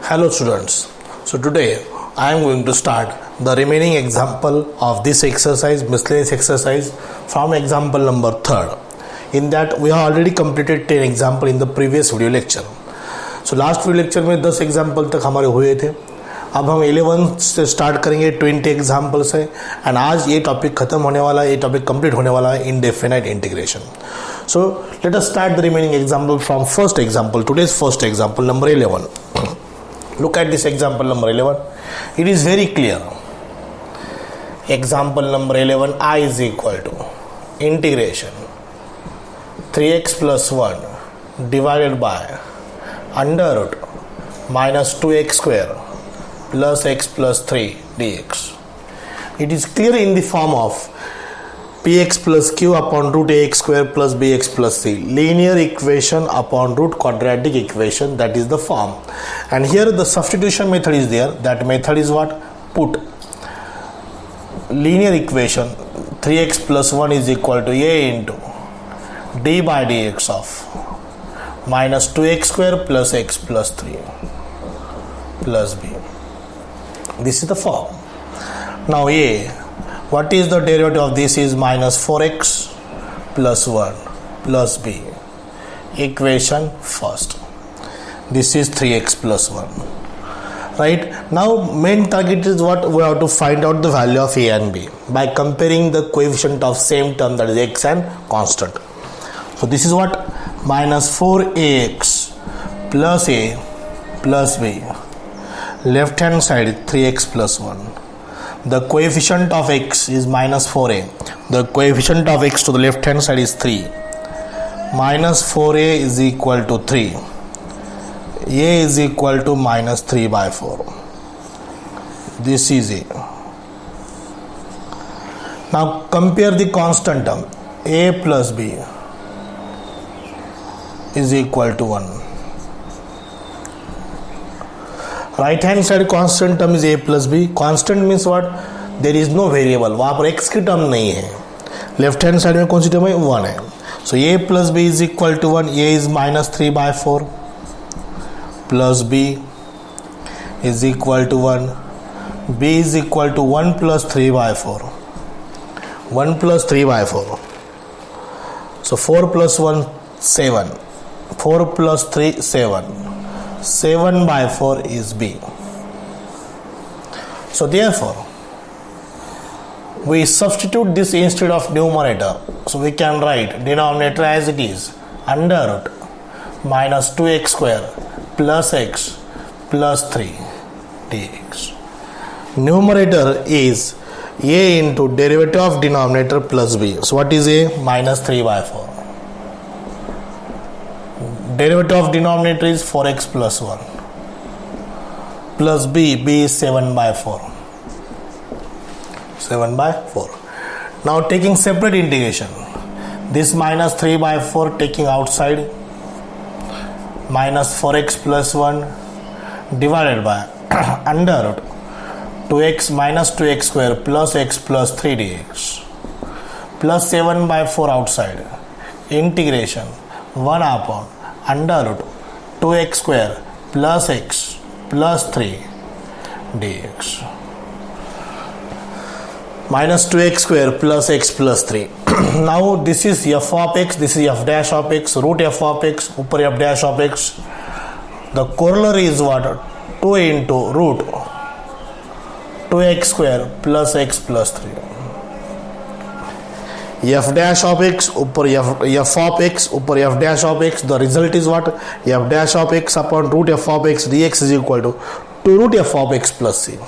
Hello students. So today I am going to start the remaining example of this exercise, miscellaneous exercise from example number 3rd. In that we have already completed 10 example in the previous video lecture. So last video lecture में 10 example तक हमारे हुए थे. अब हम 11 से start करेंगे, 20 examples है एंड आज ये टॉपिक खत्म होने वाला है, ये टॉपिक कंप्लीट होने वाला है, indefinite integration. So let us start the remaining example from first example. Today's first example number 11. Look at this example number 11. It is very clear. Example number 11, I is equal to integration 3x plus 1 divided by under root minus 2x square plus x plus 3 dx. It is clear in the form of px plus q upon root ax square plus bx plus c, linear equation upon root quadratic equation, that is the form. And here the substitution method is there. That method is what? Put linear equation 3x plus 1 is equal to a into d by dx of minus 2x square plus x plus 3 plus b. This is the form. Now a, what is the derivative of this is minus 4x plus 1 plus b. Equation first. This is 3x plus 1. Right? Now main target is what? We have to find out the value of a and b by comparing the coefficient of same term, that is x and constant. So this is what? Minus 4ax plus a plus b. Left hand side 3x plus 1. The coefficient of x is minus 4a. The coefficient of x to the left hand side is 3. Minus 4a is equal to 3. A is equal to minus 3 by 4. This is a. Now compare the constant term. A plus b is equal to 1. Right hand side constant term is a plus b. Constant means what? There is no variable, वहां पर x की term नहीं है. Left hand side में कौन सी term है? 1 है. So a plus b is equal to 1. a is minus 3 by 4 plus b is equal to 1. b is equal to 1 plus 3 by 4. 1 plus 3 by 4. So 4 plus 1 7. 4 plus 3 7. 7 by 4 is b. So therefore we substitute this instead of numerator. So we can write denominator as it is, under root minus 2x square plus x plus 3 dx. Numerator is a into derivative of denominator plus b. So what is a? Minus 3 by 4. Derivative of denominator is 4x plus 1 plus b is 7 by 4. 7 by 4. Now taking separate integration, this minus 3 by 4 taking outside, minus 4x plus 1 divided by under root 2x minus 2x square plus x plus 3 dx plus 7 by 4 outside, integration 1 upon under root 2x square plus x plus 3 dx. Minus 2x square plus x plus 3. Now this is f of x, this is f dash of x, root f of x, ऊपर f dash of x. The corollary is what? 2 into root 2x square plus x plus 3. f dash of x ऊपर f of x ऊपर f dash of x. The result is what? f dash of x upon root f of x dx is equal to 2 root f of x plus c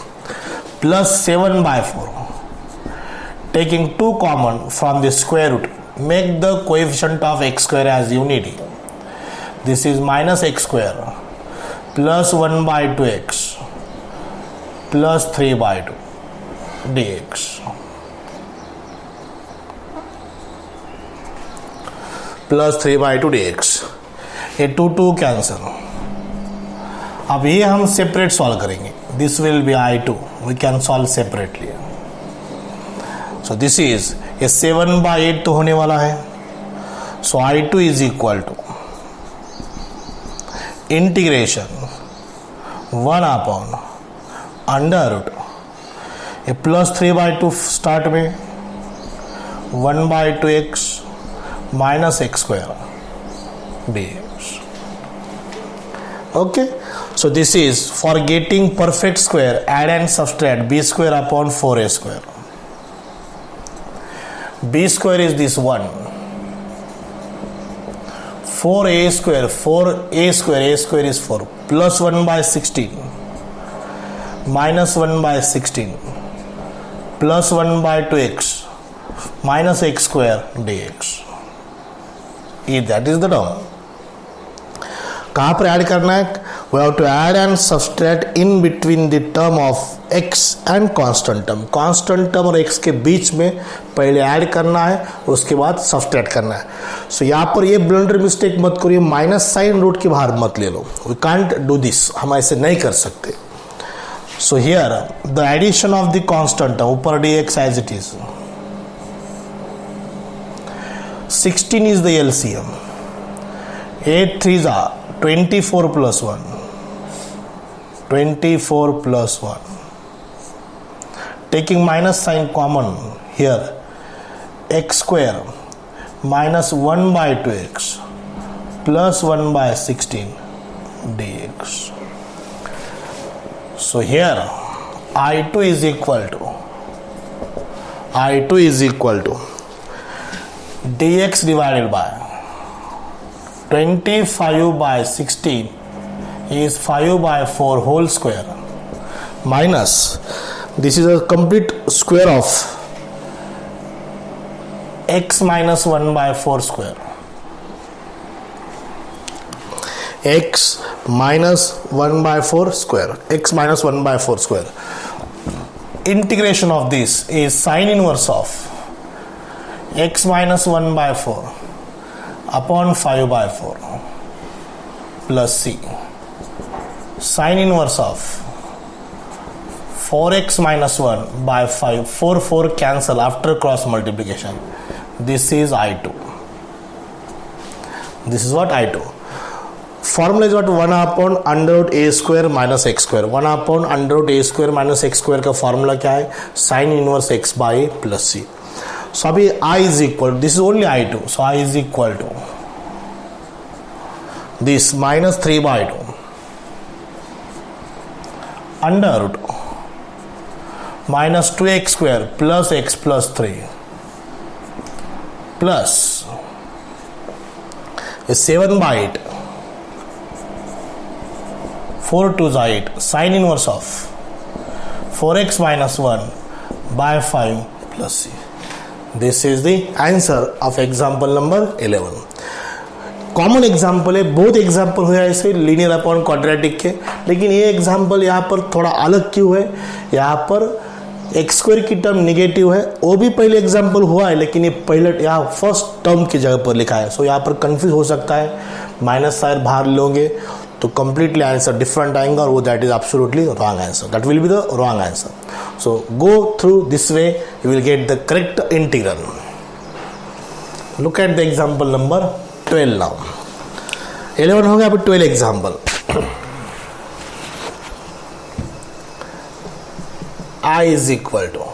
plus 7 by 4. Taking 2 common from the square root, make the coefficient of x square as unity. This is minus x square plus 1 by 2x plus 3 by 2 dx. Plus 3 by 2 dx. ये 2 cancel. अब ये हम separate solve करेंगे. This will be I2. We can solve separately. So this is ये 7 by 8 तो होने वाला है. So I2 is equal to integration 1 upon under root ये +3/2 स्टार्ट में 1/2x minus x square dx. Okay, so this is for getting perfect square, add and subtract b square upon 4a square. B square is this 1. 4a square, 4a square, a square is 4, plus 1/16 minus 1/16 plus 1/2x minus x square dx. That is the term. कहाँ पर add करना है? We have to add and subtract in between the term of x and constant term. Constant term और x के बीच में पहले add करना है, उसके बाद subtract करना है. So यहाँ पर ये ब्लंडर मिस्टेक मत करिए, माइनस साइन रूट के बाहर मत ले लो. We can't do this. हम ऐसे नहीं कर सकते. So here the addition of the constant term ऊपर dx as it is. 16 is the LCM. 8 3s are 24 plus 1. 24 plus 1. Taking minus sign common here. X square minus 1/2x plus 1/16 dx. So here I2 is equal to dx divided by 25/16 is 5/4 whole square minus this is a complete square of x minus 1/4 square. X minus 1/4 square. X minus 1/4 square. Integration of this is sine inverse of x minus 1/4 upon 5/4 plus c. Sine inverse of 4x minus 1/5. 4 cancel after cross multiplication. This is I2. This is what I2. Formula is what 1 upon under root a square minus x square. 1 upon under root a square minus x square का formula क्या है? Sin inverse x by a plus c. So अभी I is equal, this is only I2, so I is equal to this minus 3/2 under root minus 2x square plus x plus 3 plus 7/8 4 2s 8 sin inverse of 4x minus 1 by 5 plus c. This is the answer of example number 11. Common example है, बहुत example हुआ है ऐसे linear upon quadratic के, लेकिन ये example यहाँ पर थोड़ा अलग क्यों है? यहाँ पर एक्स स्क्वायर की टर्म निगेटिव है, वो भी पहले एग्जाम्पल हुआ है, लेकिन ये पहले यहाँ फर्स्ट टर्म की जगह पर लिखा है. सो यहाँ पर कंफ्यूज हो सकता है, माइनस साइन बाहर लोगे तो कंप्लीटली आंसर डिफरेंट आएंगे और वो that is absolutely wrong answer. That will be the wrong answer. So go through this way, you will get the correct integral. Look at the example number 12 now. 11 हो गया, अभी 12 example. I is equal to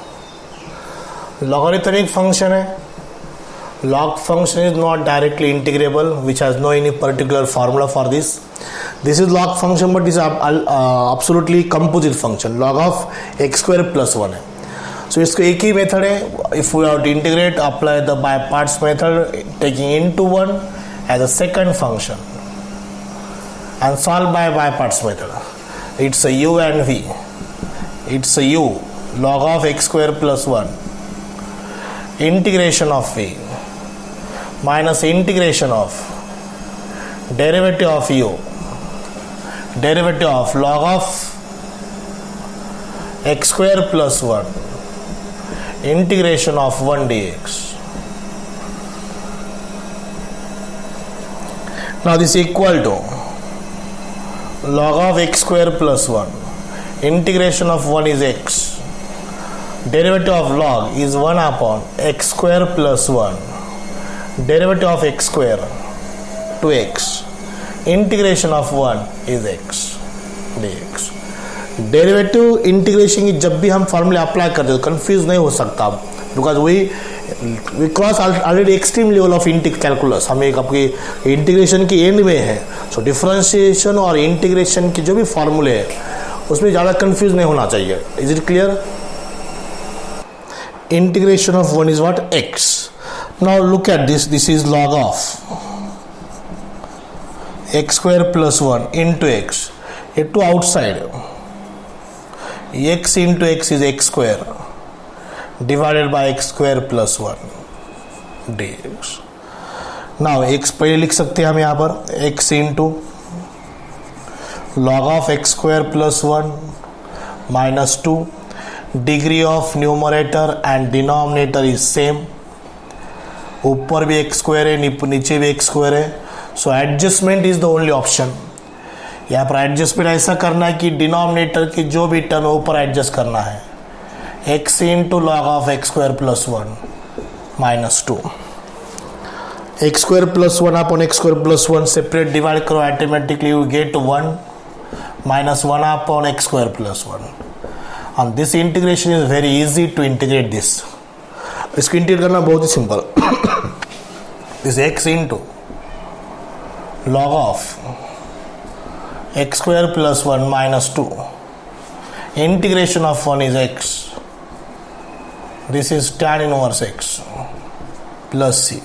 logarithmic function है. Log function is not directly integrable, which has no any particular formula for this. This is log function, but this is absolutely composite function. Log of x square plus 1 है. So इसका एक ही method है. If we have to integrate, apply the by parts method, taking into 1 as a second function, and solve by parts method. It's a u and v. It's a u log of x square plus 1 integration of v minus integration of derivative of u derivative of log of x square plus 1 integration of 1 dx. Now this is equal to log of x square plus 1 integration of 1 is x, derivative of log is 1 upon x square plus 1, derivative of x square 2x, integration of 1 is x. dx। Derivative integration की जब भी हम फॉर्मूले apply करते हैं तो confuse नहीं हो सकता, because we cross already extreme level of calculus, हम एक आपकी इंटीग्रेशन की एंड में है। सो डिफरेंशिएशन और इंटीग्रेशन की जो भी फॉर्मूले है उसमें ज़्यादा कंफ्यूज नहीं होना चाहिए। Is it clear? Integration of one is what? X. Now look at this is log of x square plus 1 into x, ये two outside, x into x is x square divided by x square plus 1 dx। now x पहले लिख सकते हैं हम यहाँ पर x into log of x square plus 1 minus 2, degree of numerator and denominator is same, ऊपर भी x square है नीचे भी x square है, so adjustment is the only option। यहाँ पर एडजस्टमेंट ऐसा करना है कि डिनोमिनेटर की जो भी टर्म है ऊपर एडजस्ट करना है, x into log of x square plus 1 minus 2, x square plus 1 upon x square plus 1 separate divide करो, automatically you get 1 minus 1 upon x square plus 1। And this integration is very easy to integrate this. इसको integrate करना बहुत ही simple. This x into log of x square plus 1 minus 2, integration of 1 is x, this is tan inverse x plus c,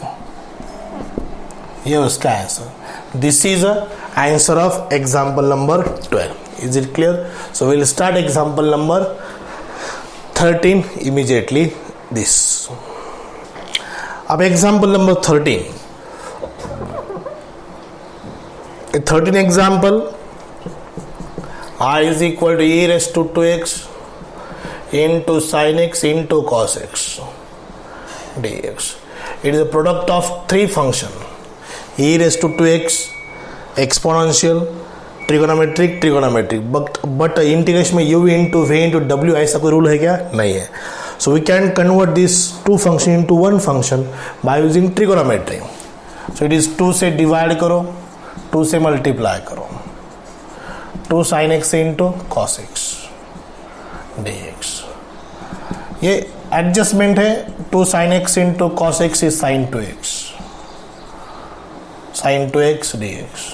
ये उसका answer. This is a answer of example number 12। Is it clear? So will start example number 13 immediately this. अब example number 13 example, I is equal to e raised to 2x into sin x into cos x dx. It is a product of three functions: e raised to 2x, exponential, trigonometric, but integration में u into v into w ऐसा कोई rule है क्या? नहीं है। So we can convert these two functions into one function by using trigonometry. So it is 2 से divide करो, 2 से multiply करो, 2 sin x into cos x dx। ये एडजस्टमेंट है, 2 sin x into cos x is sin 2x, sin 2x dx।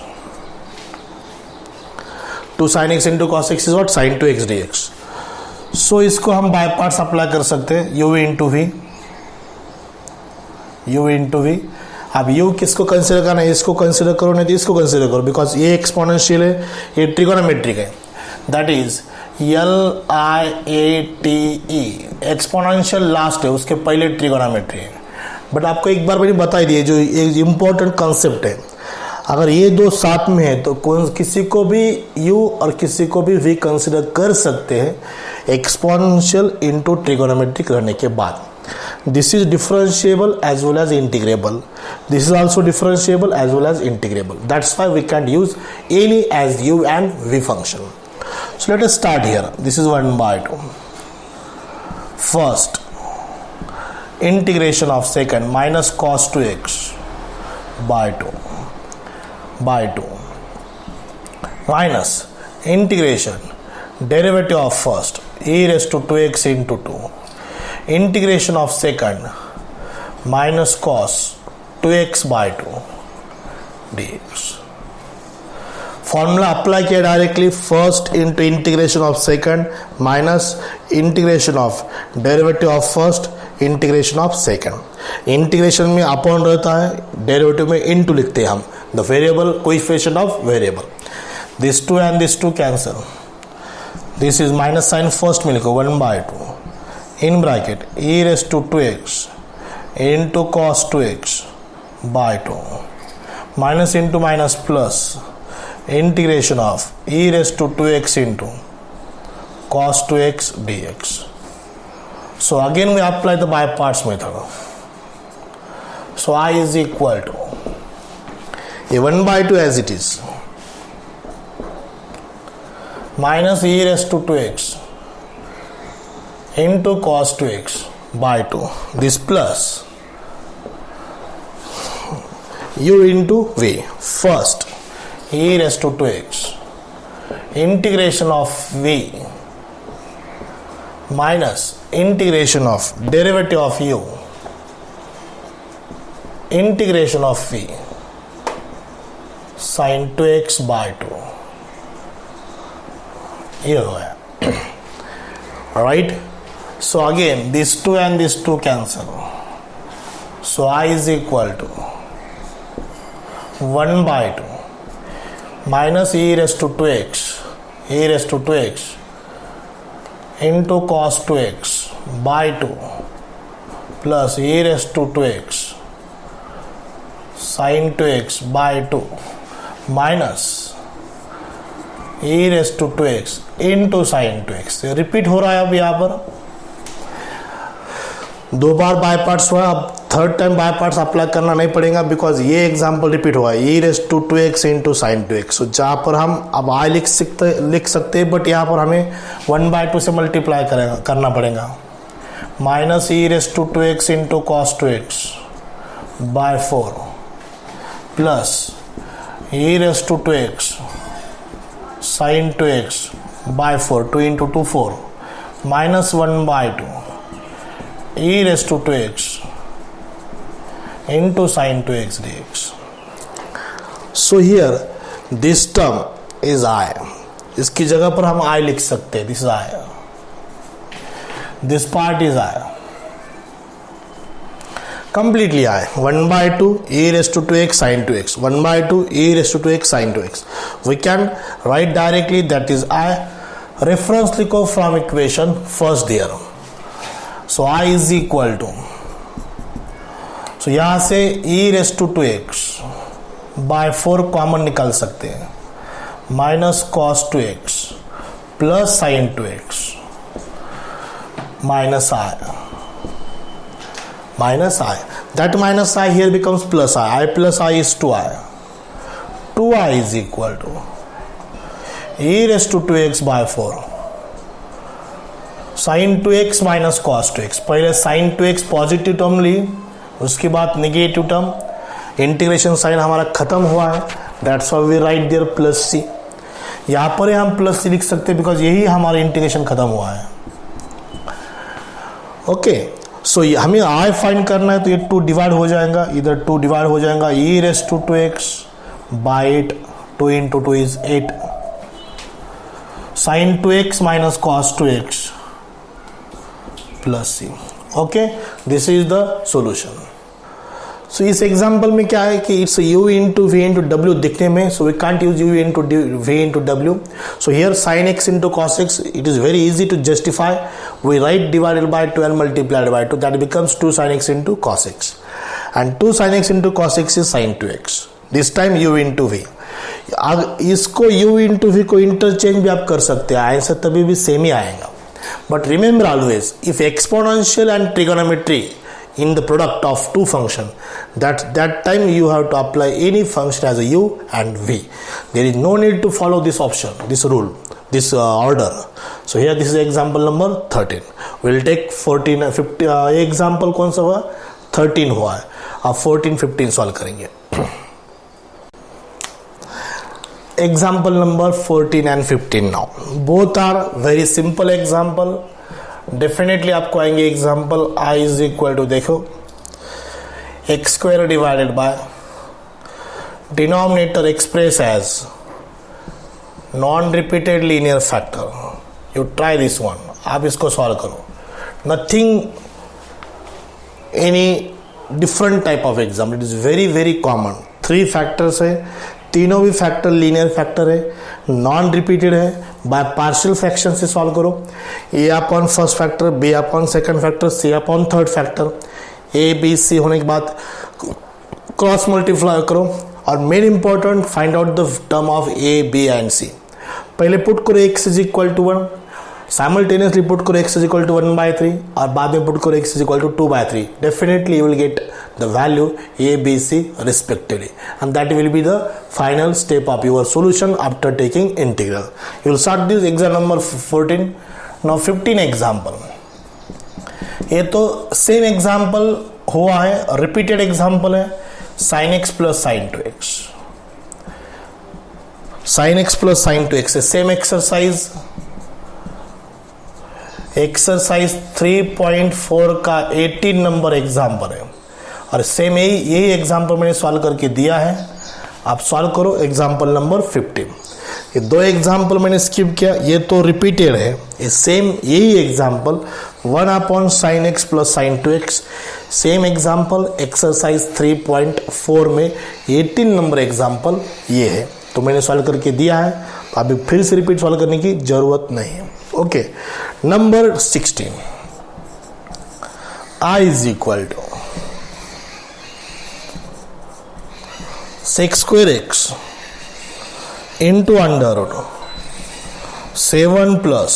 2 sin x into cos x is what? sin 2x dx। So इसको हम by parts apply कर सकते हैं, u into v, u into v. अब u किसको consider करना है? इसको कंसिडर करो, नहीं तो इसको कंसिडर करो, बिकॉज ये एक्सपोनेंशियल है, ये ट्रिगोनोमेट्रिक है। That is LIATE, exponential last है, उसके पहले ट्रिगोनोमेट्री है। बट आपको एक बार मैंने बताई दी, जो एक इम्पोर्टेंट कॉन्सेप्ट है, अगर ये दो साथ में है तो किसी को भी u और किसी को भी v कंसिडर कर सकते हैं एक्सपोनेंशियल इनटू ट्रिगोनोमेट्रिक रहने के बाद। This is differentiable as well as integrable. This is also differentiable as well as integrable. That's why we can use any as u and v function. So let us start here. This is 1 by 2. First, integration of second minus cos 2x by 2 minus integration derivative of first e raised to 2x into 2, integration of second minus cos 2x by 2 dx। Formula apply किया directly, first into integration of second minus integration of derivative of first integration of second. Integration में upon रहता है, derivative में into लिखते हैं हम, the variable coefficient of variable. This 2 and this 2 cancel, this is minus sign first में लिखो 1 by 2 in bracket e raised to 2x into cos 2x by 2 minus into minus plus integration of e raised to 2x into cos 2x dx। So again we apply the by parts method. So I is equal to a 1 by 2 as it is minus e raised to 2x into cos 2x by 2, this plus u into v, first e raised to 2x integration of v minus integration of derivative of u integration of v sin 2x by 2 ये हो गया. Right? So again these two and these two cancel. So I is equal to 1 by 2 minus e raised to 2x into cos 2x by 2 plus e raised to 2x sin 2x by 2 minus e raised to 2x into sin 2x. Repeat हो रहा है अब यहाँ पर दो बार by parts हुआ. अब third time bye parts apply करना नहीं पड़ेगा बिकॉज ये एग्जांपल रिपीट हुआ है. e raised to 2x into sin 2x. सो जहाँ पर हम अब i लिख सकते हैं बट यहाँ पर हमें 1/2 से मल्टीप्लाई करना पड़ेगा. Minus e raised to 2x into cos 2x by 4 plus e raised to 2x sin 2x by 4 2 into 2 4 minus 1/2 e raised to 2x into sin 2x dx. So here this term is I. इसकी जगह पर हम I लिख सकते हैं. This is I. This part is I. Completely I. 1/2 e raised to 2x sin 2x. 1/2 e raised to 2x sin 2x. We can write directly that is I. Reference लिखो from equation first there. So I is equal to. So यहाँ से e raised to 2x by 4 common निकाल सकते हैं. Minus cos 2x plus sin 2x minus I. Minus I. That minus I here becomes plus I. I plus I is 2I. 2I is equal to e raised to 2x by 4 sin 2x minus cos 2x. पहले sin 2x positive term ली, उसके बाद negative term. Integration sign हमारा खत्म हुआ है. That's why we write there plus c. यहाँ पर हम प्लस सी लिख सकते हैं बिकॉज यही हमारा इंटीग्रेशन खत्म हुआ है. ओके. सो हमें आई फाइंड करना है तो ये 2 डिवाइड हो जाएगा. इधर 2 डिवाइड हो जाएगा. e raised to 2x by 8. 2 into 2 is 8. sin 2x minus cos 2x plus c. Okay. This is the solution. So इस एग्जांपल में क्या है कि it's u into v into w दिखने में. So we can't use u into v into w. So here sin x into cos x, it is very easy to justify. We write divided by 2 and multiplied by 2. That becomes 2 sin x into cos x. And 2 sin x into cos x is sin 2x. This time u into v. इसको u into v को interchange भी आप कर सकते हैं. Answer तभी भी same ही आएगा. But remember always, if exponential and trigonometry in the product of two function, that time you have to apply any function as a u and v. There is no need to follow this option, this rule, this order. So here this is example number 13. We'll take 14 15 example कौन सा हुआ 13 हुआ है. अब 14 15 solve करेंगे. Example number 14 and 15 now. Both are very simple example. Definitely आपको आएंगे example I is equal to देखो x square divided by denominator expressed as non-repeated linear factor. You try this one. आप इसको solve करो. Nothing any different type of example. It is very very common. 3 factors है. तीनों भी factor linear factor है, non repeated है. By partial fraction से solve करो. A upon first factor, B upon second factor, C upon third factor. A B C होने के बाद क्रॉस मल्टीप्लाई करो. और main important find out the term of A B and C. पहले put करो x is equal to 1. Simultaneously put करो x is equal to 1/3 और बाद में पुट करो x is equal to 2/3. Definitely you will get the value a b c respectively, and that will be the final step of your solution after taking integral. You will start this example number 14. Now 15 example. ये तो same example हुआ है, repeated example है. sin x plus sin 2x. Sine x plus sign 2x, same exercise 3.4 का 18 number example है और same यही example मैंने सॉल्व करके दिया है। आप सॉल्व करो एग्जाम्पल नंबर 15। ये 2 एग्जाम्पल मैंने स्किप किया, ये तो रिपीटेड है। ये सेम यही example 1/sin x plus sign 2x, same example exercise 3.4 में 18 नंबर एग्जाम्पल ये है, तो मैंने सॉल्व करके दिया है, तो अभी फिर से रिपीट सॉल्व करने की जरूरत नहीं है। Okay, number 16, I is equal to sec square x into under root 7 plus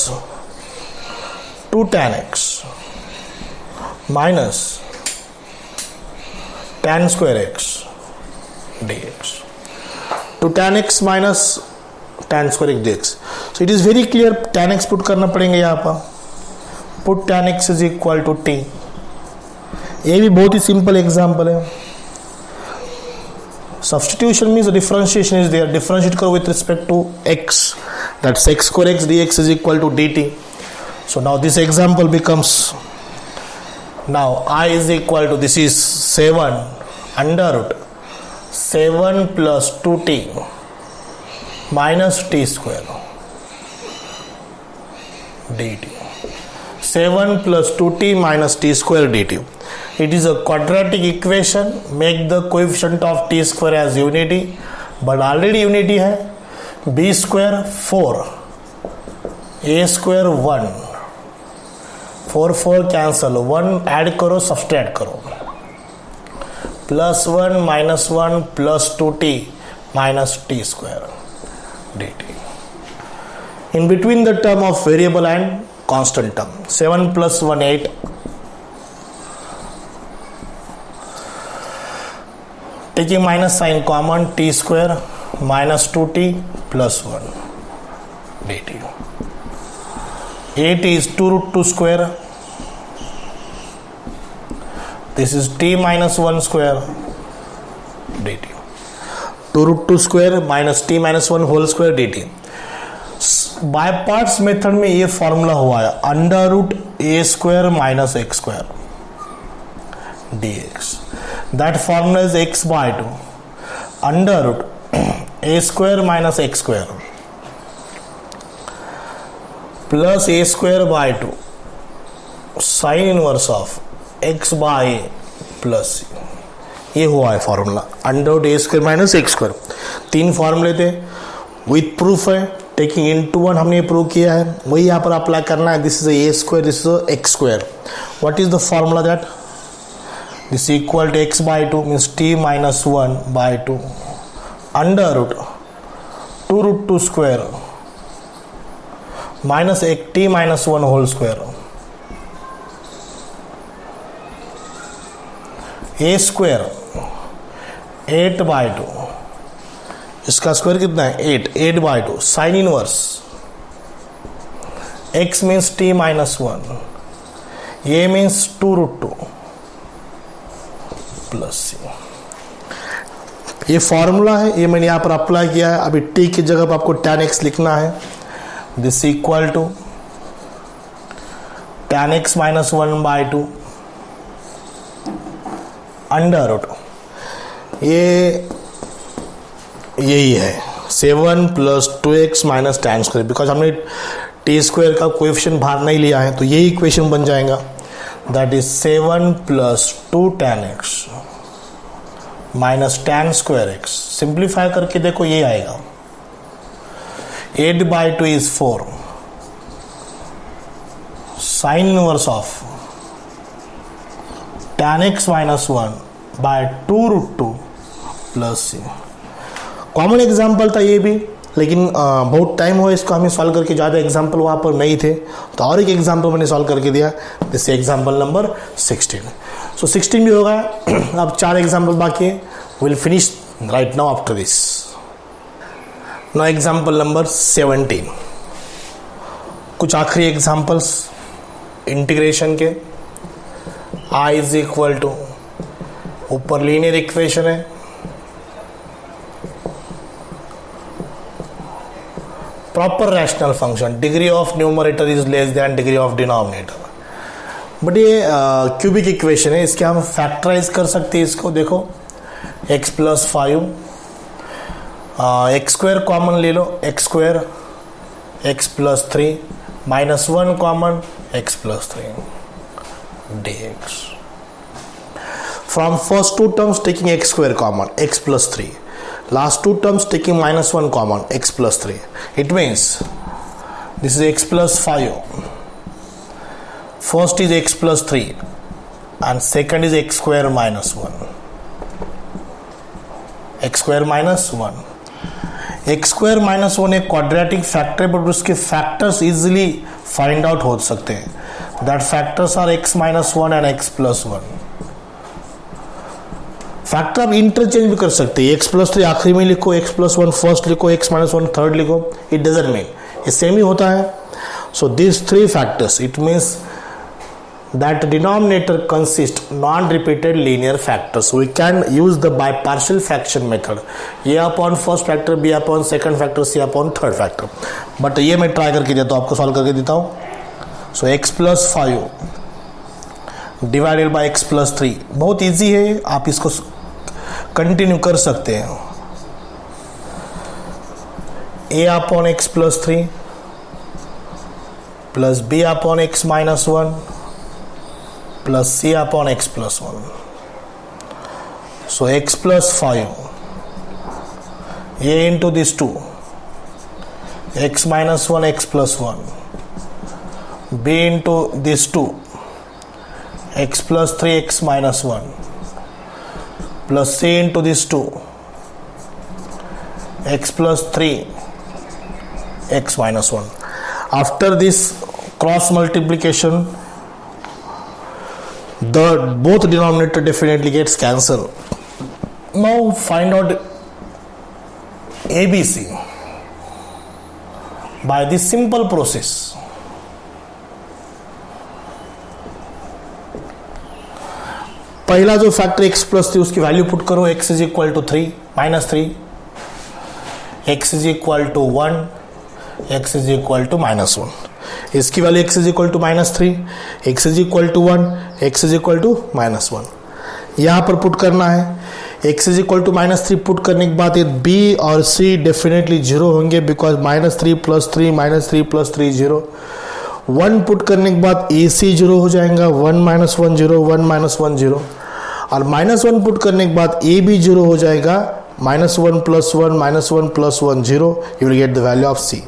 2 tan x minus tan square x dx. 2 tan x minus tan square x dx. So it is very clear, tan x put करना पड़ेंगे यहाँ पर। Put tan x is equal to t। ये भी बहुत ही simple example है। Substitution means differentiation is there. Differentiate करो with respect to x. That's sec square x dx is equal to dt. So now this example becomes, now I is equal to, this is 7 under root 7 plus 2t minus t square dt. 7 plus 2t minus t square dt. It is a quadratic equation. Make the coefficient of t square as unity, but already unity है। b square 4, a square 1, 4 cancel, 1 add करो, subtract करो, plus 1 minus 1 plus 2t minus t square dt. In between the term of variable and constant term, 7 plus 1 8, taking minus sign common, t square minus 2t plus 1 dt. 8 is 2 root 2 square. This is t minus 1 square dt. 2 root 2 square minus t minus 1 whole square dt. By parts method में ये formula हुआ है, under root a square minus x square dx. That formula is x by 2 under root a square minus x square plus a square by 2 sin inverse of x by a plus c. ये हुआ है formula, under root a square minus x square. 3 फॉर्मूले थे, with proof है, taking into 1 हमने prove किया है, वही यहाँ पर अप्लाई करना है। This is a square, this is x square. What is the formula that this equal to x by 2 means t minus 1 by 2 under root 2 root 2 square minus t minus 1 whole square, a square 8 by 2, इसका square कितना है 8 by 2 sine inverse x means t minus 1, a means 2 root 2 plus सी। ये formula है, ये मैंने यहाँ पर apply किया है। अभी t की जगह पर आपको tan x लिखना है। This equal to tan x minus 1 by 2 under root, ये यही है 7 plus 2x minus tan square, because हमने t स्क्वायर का कोएफिशिएंट बाहर नहीं लिया है, तो यही इक्वेशन बन जाएगा। That is 7 plus 2 tan x minus tan square x। Simplify करके देखो ये आएगा 8 by 2 is 4 sine inverse of tan x minus 1 by 2 root 2 plus C. Common example था ये भी, लेकिन बहुत टाइम हुआ इसको हमें सॉल्व करके, ज़्यादा एग्जाम्पल वहाँ पर नहीं थे, तो और एक एग्जाम्पल मैंने सॉल्व करके दिया। This example number 16। सो 16 भी होगा। अब 4 एग्जाम्पल बाकी है, will finish right now after this. Now example number 17, कुछ आखिरी एग्जाम्पल्स इंटीग्रेशन के। i इज इक्वल टू, ऊपर लीनियर इक्वेशन है, proper rational function, degree of numerator is less than degree of denominator. But ये cubic equation है, इसके हम factorise कर सकते हैं इसको। देखो x plus 5, x square common ले लो, x square x plus 3 minus 1 common x plus 3 dx। From first two terms taking x square common x plus 3, last two terms taking minus 1 common x plus 3. It means this is x plus 5, first is x plus 3 and second is x square minus 1, x square minus 1. x square minus 1 एक quadratic factor है, but उसके factors easily find out हो सकते हैं. That factors are x minus 1 and x plus 1. Factor आप interchange भी कर सकते हैं, एक्स प्लस 3 आखिरी में लिखो, एक्स प्लस 1 फर्स्ट लिखो, एक्स माइनस 1 थर्ड लिखो, इट डजंट मीन, ये सेम ही होता है. So this 3 factors, it means that denominator consist non repeated linear factors. We can use the by partial fraction method, a upon first factor, B upon second factor, C upon third factor. But ये मैं try करके देता हूँ, आपको solve करके देता हूँ. So x plus 5 divided by x plus 3, बहुत ईजी है, आप इसको कंटिन्यू कर सकते हैं. A upon x plus 3 plus B upon x minus 1 plus C upon x plus 1. So x plus 5 A into this 2, x minus 1 x plus 1, B into this 2, x plus 3 x minus 1 plus c into this 2, x plus 3 x minus 1. After this cross multiplication, the both denominator definitely gets cancelled. Now find out ABC by this simple process. पहला जो factor x plus 3 उसकी value put करो, x is equal to 3 minus 3, x is equal to 1, x is equal to minus 1. इसकी value x is equal to minus 3, x is equal to 1, x is equal to minus 1. यहाँ पर put करना है. x is equal to minus 3 put करने के बाद b और c definitely 0 होंगे, because minus 3 plus 3 minus 3 plus 3 0. 1 put करने के बाद ac 0 हो जाएगा, 1 माइनस 1 0, 1 माइनस 1 0. और माइनस 1 पुट करने के बाद ए भी 0 हो जाएगा, minus 1 plus 1 minus 1 plus 1 0. You will get the value of C.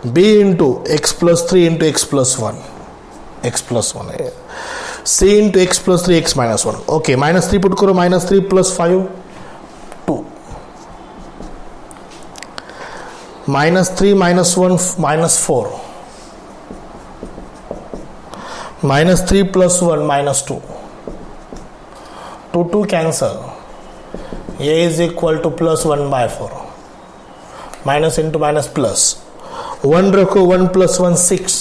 B into x plus 3 into x plus 1, x plus 1 है. C into x plus 3 x minus 1. Okay, minus 3 put करो, minus 3 plus 5 2, minus 3 minus 1 minus 4, minus 3 plus 1 minus 2, 2 cancel, a is equal to plus 1 by 4, minus into minus plus, 1 रखो, 1 plus 1 6,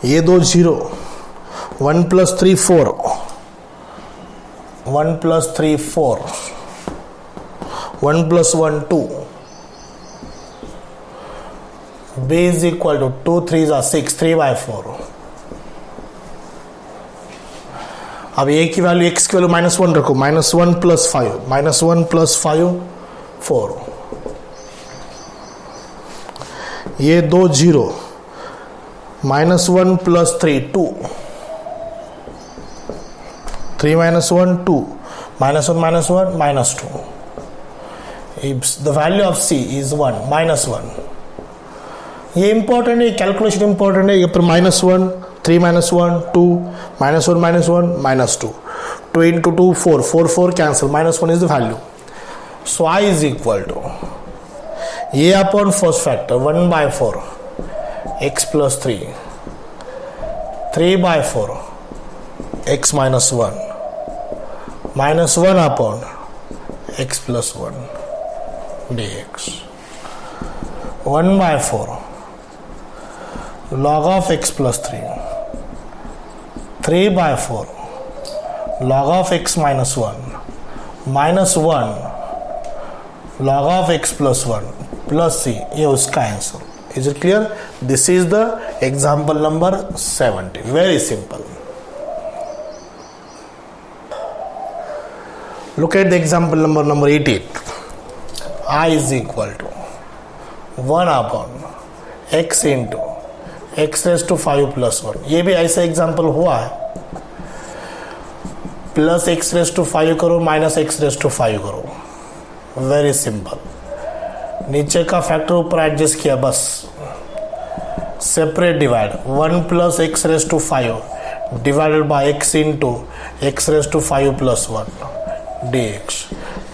ये 2 0, 1 plus 3 4, 1 plus 3 4, 1 plus 1 2, b is equal to 2 3s are 6, 3 by 4. अब a की value x की value minus 1 रखो, minus 1 plus 5, minus 1 plus 5 4, ये 2 0, minus 1 plus 3 2, 3 minus 1 2, minus 1 minus 2. The value of c is 1 minus 1. ये important है, calculation important है. ये पर minus 1, 3 minus 1 2, minus 1 minus 2, 2 into 2 4, 4 4 cancel, minus 1 is the value. So I is equal to a upon first factor 1 by 4 x plus 3, 3 by 4 x minus 1 minus 1 upon x plus 1 dx. 1 by 4 log of x plus 3, 3 by 4 log of x minus 1 minus 1 log of x plus 1 plus c, ये उसका answer. Is it clear? This is the example number 70. Very simple. Look at the example number 18. I is equal to 1 upon x into x raised to 5 plus 1. ये भी ऐसा example हुआ है. Plus x raise to 5 करो, minus x raise to 5 करो. Very simple. नीचे का factor ऊपर एडजस्ट किया बस. Separate divide 1 plus x raise to 5 divided by x into x raise to 5 plus 1 dx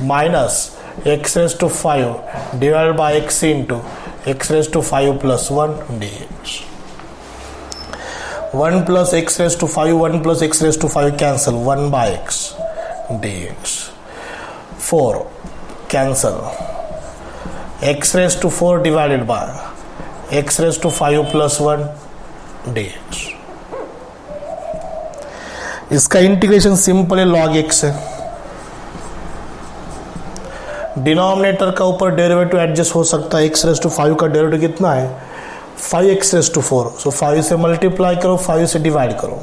minus x raise to 5 divided by x into x raise to 5 plus 1 dx. 1 plus x raised to 5, 1 plus x raised to 5 cancel, 1 by x dx. 4 cancel, x raised to 4 divided by x raised to 5 plus 1 dx. इसका integration simple है, log x है. Denominator का ऊपर derivative adjust हो सकता है. x raised to 5 का derivative कितना है? 5x raised to 4. So 5 से मल्टीप्लाई करो, 5 से डिवाइड करो.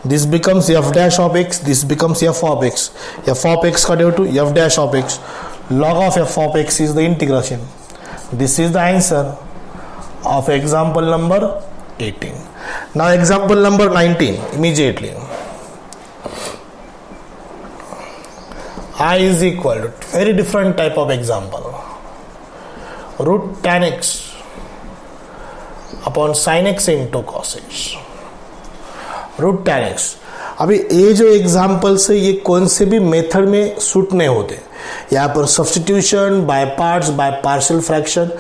This becomes f dash of x, this becomes f of x. f of x का derivative f dash of x. log of f of x is the integration. This is the answer of example number 18. Now example number 19 immediately. I is equal to very different type of example. Root tan x upon sine x into cos x. Root tan x. अभी ये जो examples है ये कौन से भी method में suit नहीं होते. यहाँ पर substitution, by parts, bye partial fraction,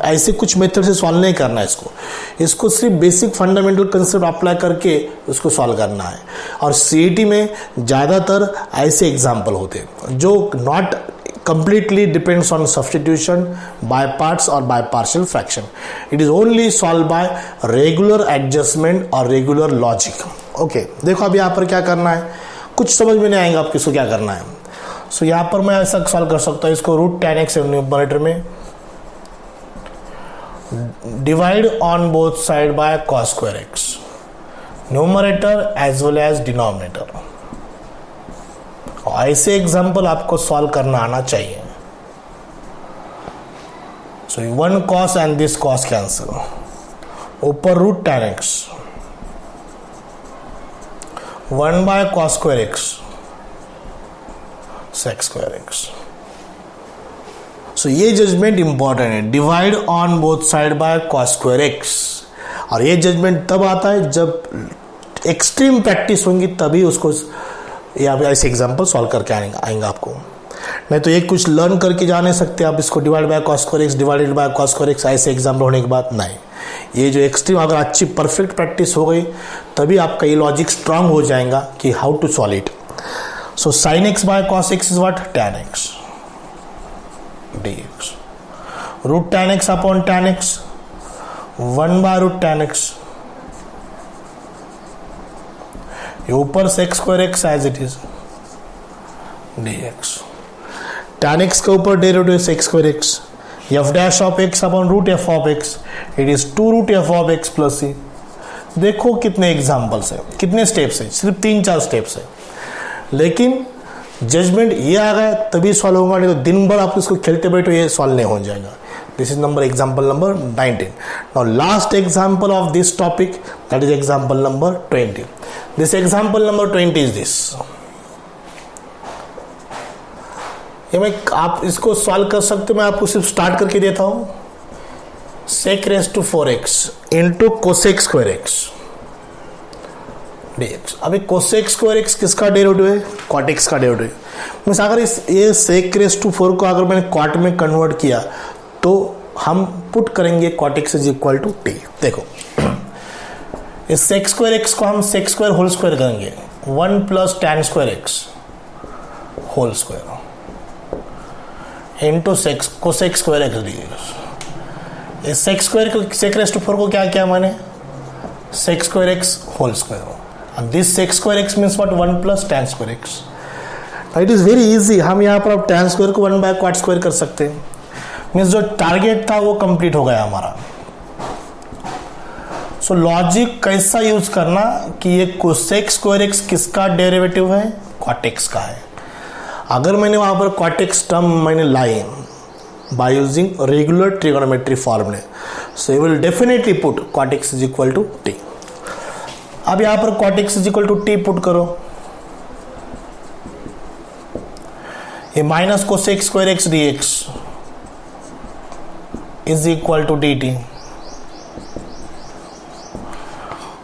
ऐसे कुछ मेथड से सॉल्व नहीं करना है. इसको सिर्फ बेसिक फंडामेंटल कंसेप्ट अप्लाई करके उसको सॉल्व करना है. और सीईटी में ज़्यादातर ऐसे एग्जाम्पल होते हैं जो not completely depends on substitution, by parts or by partial fraction. It is only solved by regular adjustment or regular logic. Okay, देखो अब यहाँ पर क्या करना है, कुछ समझ में नहीं आएगा आपको इसको क्या करना है. सो यहाँ पर मैं ऐसा सॉल्व कर सकता हूँ इसको. रूट tan x न्यूमरेटर में divide on both side by cos square x, numerator as well as denominator. ऐसे एग्जाम्पल आपको सॉल्व करना आना चाहिए. So 1 cos and this cos cancel. ऊपर root tan x, 1 by cos square x, sec square x. So ये judgement important है. Divide on both side by cos square x. और ये जजमेंट तब आता है जब एक्सट्रीम प्रैक्टिस होंगी, तभी उसको या ऐसे एग्जाम्पल सॉल्व करके आएंगे आपको. नहीं तो ये कुछ लर्न करके जा नहीं सकते आप इसको. Divide by cos square x, divided by cos square x, ऐसे एग्जाम्पल होने के बाद नहीं. ये जो एक्सट्रीम अगर अच्छी परफेक्ट प्रैक्टिस हो गई तभी आपका ये लॉजिक स्ट्रांग हो जाएगा कि how to solve it. So sin x by cos x is what? tan x dx. Root tan x upon tan x, 1 by root tan x. ऊपर sec square x as it is dx. tan x के ऊपर derivative sec square x, f dash of x upon root f of x. It is 2 root f of x plus c. देखो कितने examples है, कितने steps है, सिर्फ 3-4 steps है. लेकिन जजमेंट ये आ गया तभी सॉल्व होगा, नहीं तो दिन भर आप इसको खेलते बैठो ये सॉल्व नहीं हो जाएगा. This is example number 19. Now last example of this topic, that is example number 20. This example number 20 is this. ये मैं आप इसको सॉल्व कर सकते हो, मैं आपको सिर्फ स्टार्ट करके देता हूं. sec raised to 4x into cosec square x dx. अभी cosec square x किसका डेरिवेटिव है? cot x का डेरिवेटिव. मीन्स अगर ये sec raised to 4 को अगर मैंने cot में कन्वर्ट किया तो हम पुट करेंगे cot x is equal to t. देखो इस sec square x को हम sec square होल स्क्वायर करेंगे, 1 प्लस tan square x whole square into cosec square x dx. इस sec square को sec raised to 4 को क्या किया मैंने? sec square x whole square. and this sec square x means what? 1 plus tan square x. It is very easy. हम यहाँ पर अब tan स्क्वायर को 1 बाय क्वाड स्क्वायर कर सकते हैं। मीन्स जो टारगेट था वो कंप्लीट हो गया हमारा। सो लॉजिक कैसा यूज करना कि ये कोसेक स्क्वायर एक्स किसका डेरिवेटिव है, कॉट एक्स का है। अगर मैंने वहाँ पर कॉट एक्स टर्म मैंने लाई by using regular trigonometry formula, so you will definitely put cot x is equal to t। अब यहाँ पर cot x is equal to t put करो, ये minus cosec square x d x is equal to d t.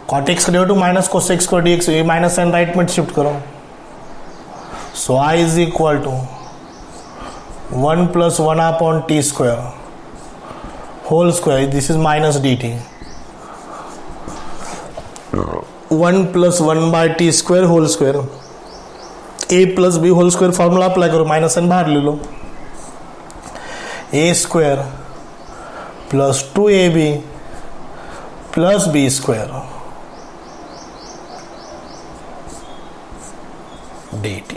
Cot x derivative minus cosec square d x, ये minus sign right में shift करो, so I is equal to 1 plus 1 upon t square whole square, this is minus dt, 1 plus 1 by t square whole square, a plus b whole square formula apply करो, minus sign बाहर ले लो, a square plus 2ab plus b square dt।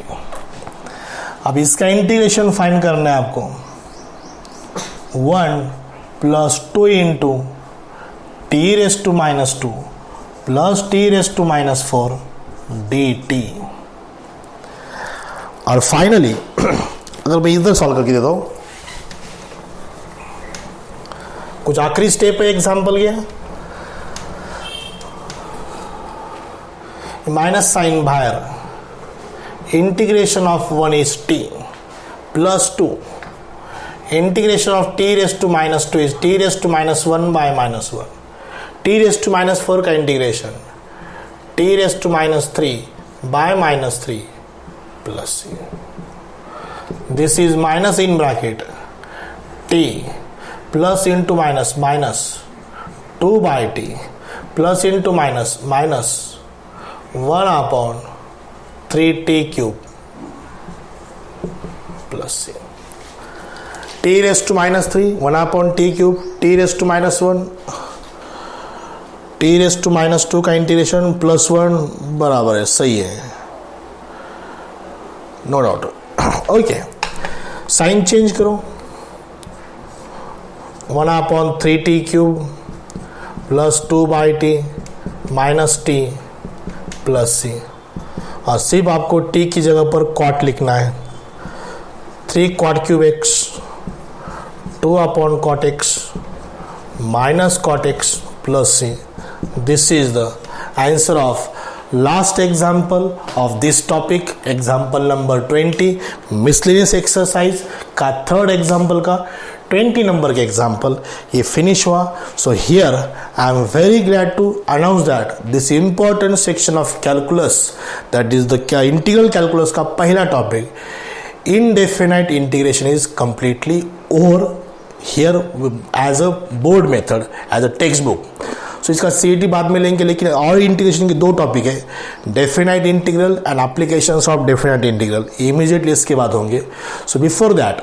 अब इसका integration find करना है आपको, 1 plus 2 into t raise to minus 2 plus t raise to minus 4 d t. और फाइनली अगर मैं इधर सॉल्व करके देता हूं, कुछ आखिरी स्टेप है एग्जाम्पल के, माइनस साइन बाहर, integration of 1 is t plus 2, integration of t raised to minus 2 is t raised to minus 1 by minus 1, t raised to minus 4 का integration t raised to minus 3 by minus 3 plus c, this is minus in bracket t plus into minus minus 2 by t plus into minus minus 1 upon 3t cube plus c, t raised to minus 3 1 upon t cube, t raised to minus 1 t raised to minus 2 का integration plus 1 बराबर है, सही है, no doubt. Okay, sign change करो, 1 upon 3t cube plus 2 by t minus t plus c, और सिर्फ आपको t की जगह पर कॉट लिखना है, 3 cot cube x 2 upon cot x minus cot x plus c. This is the answer of last example of this topic, example number 20 miscellaneous exercise का third example का 20 नंबर के एग्जाम्पल ये finish हुआ। So here I am very glad to announce that this important section of calculus, that is the integral calculus का पहला topic indefinite integration is completely over here as a board method, as a text book. So इसका CET बाद में लेंगे, लेकिन और integration के 2 topic है, definite integral and applications of definite integral, immediately इसके बाद होंगे। सो बिफोर दैट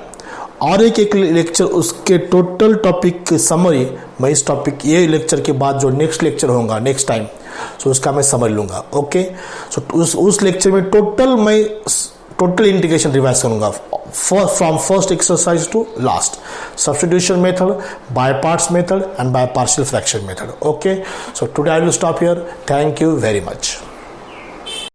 और एक लेक्चर उसके टोटल टॉपिक की समरी मैं इस टॉपिक ये लेक्चर के बाद जो नेक्स्ट लेक्चर होगा नेक्स्ट टाइम, सो उसका मैं समझ लूँगा। ओके, सो उस लेक्चर में टोटल इंटीग्रेशन रिवाइज करूँगा from first exercise to last, substitution method, by parts method and by partial fraction method. Okay, so today I will stop here, thank you very much.